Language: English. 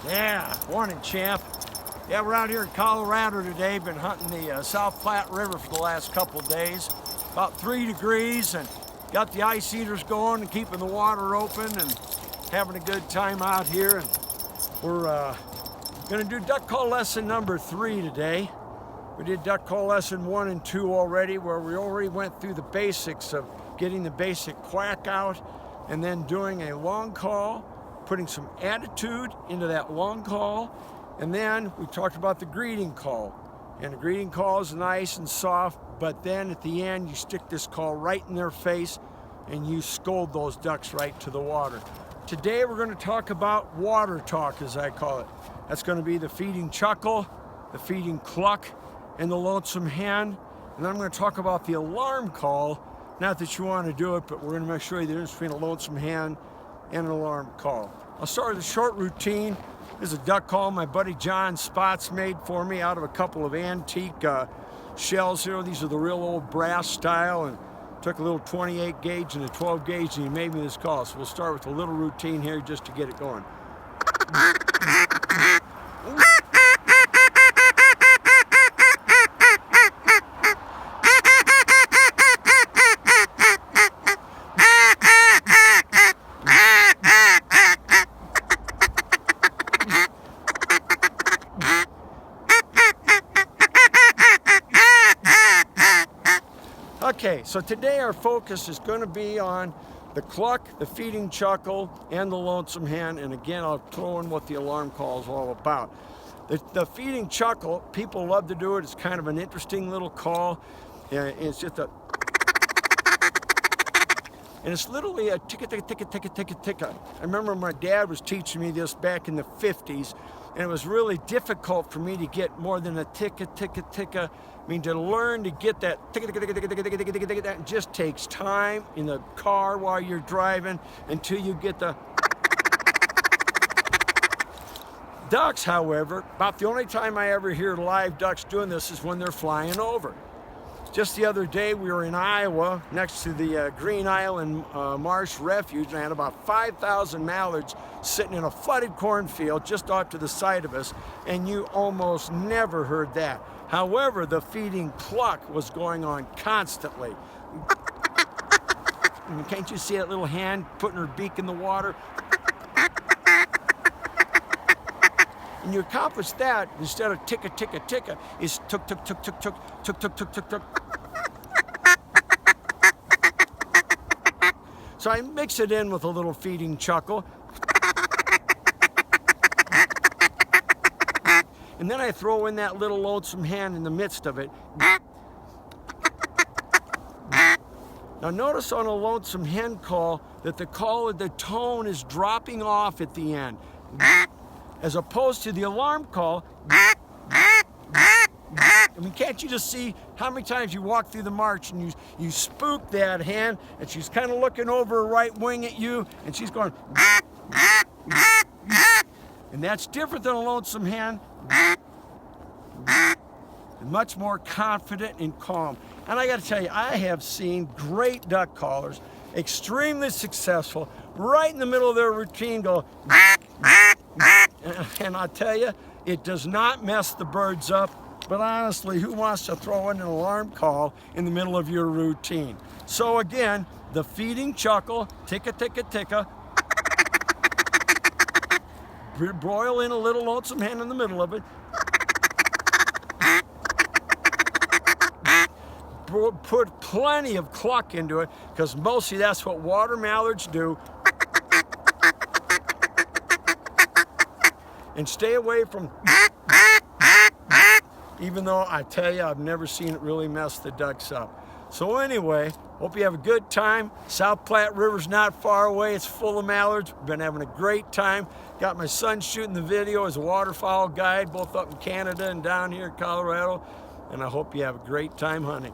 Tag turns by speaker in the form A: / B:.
A: Yeah, morning, champ. Yeah, we're out here in Colorado today. Been hunting the South Platte River for the last couple of days. About 3 degrees, and got the ice eaters going and keeping the water open and having a good time out here. And we're gonna do duck call lesson number 3 today. We did duck call lesson 1 and 2 already, where we already went through the basics of getting the basic quack out and then doing a long call, putting some attitude into that long call. And then we talked about the greeting call. And the greeting call is nice and soft, but then at the end you stick this call right in their face and you scold those ducks right to the water. Today we're going to talk about water talk, as I call it. That's going to be the feeding chuckle, the feeding cluck, and the lonesome hen. And then I'm going to talk about the alarm call. Not that you want to do it, but we're going to show you the difference between a lonesome hen and an alarm call. I'll start with a short routine. This is a duck call my buddy John Spots made for me out of a couple of antique shells here. These are the real old brass style, and took a little 28 gauge and a 12 gauge, and he made me this call. So we'll start with a little routine here just to get it going. Okay, so today our focus is going to be on the cluck, the feeding chuckle, and the lonesome hen. And again, I'll throw in what the alarm call is all about. The feeding chuckle, people love to do it. It's kind of an interesting little call. It's just a... And it's literally a ticka, ticka, ticka, ticka, ticka, ticka. I remember my dad was teaching me this back in the 50s, and it was really difficult for me to get more than a ticka, ticka, ticka. I mean, to learn to get that ticka, ticka, ticka, ticka, ticka, ticka, ticka, ticka, that just takes time in the car while you're driving until you get the... Ducks, however, about the only time I ever hear live ducks doing this is when they're flying over. Just the other day, we were in Iowa, next to the Green Island Marsh Refuge, and I had about 5,000 mallards sitting in a flooded cornfield just off to the side of us, and you almost never heard that. However, the feeding cluck was going on constantly. And can't you see that little hand putting her beak in the water? And you accomplish that instead of ticka, ticka, ticka, is tuk, tuk, tuk, tuk, tuk, tuk, tuk, tuk, tuk, tuk. So I mix it in with a little feeding chuckle. And then I throw in that little lonesome hen in the midst of it. Now notice on a lonesome hen call that the tone is dropping off at the end. As opposed to the alarm call. I mean, can't you just see how many times you walk through the march and you spook that hen, and she's kind of looking over her right wing at you, and she's going, and that's different than a lonesome hen. Much more confident and calm. And I got to tell you, I have seen great duck callers, extremely successful, right in the middle of their routine go, and I tell you, it does not mess the birds up. But honestly, who wants to throw in an alarm call in the middle of your routine? So again, the feeding chuckle, ticka, ticka, ticka. Broil in a little lonesome hen in the middle of it. Put plenty of cluck into it, because mostly that's what water mallards do. And stay away from... Even though I tell you, I've never seen it really mess the ducks up. So anyway, hope you have a good time. South Platte River's not far away. It's full of mallards. We've been having a great time. Got my son shooting the video as a waterfowl guide, both up in Canada and down here in Colorado. And I hope you have a great time hunting.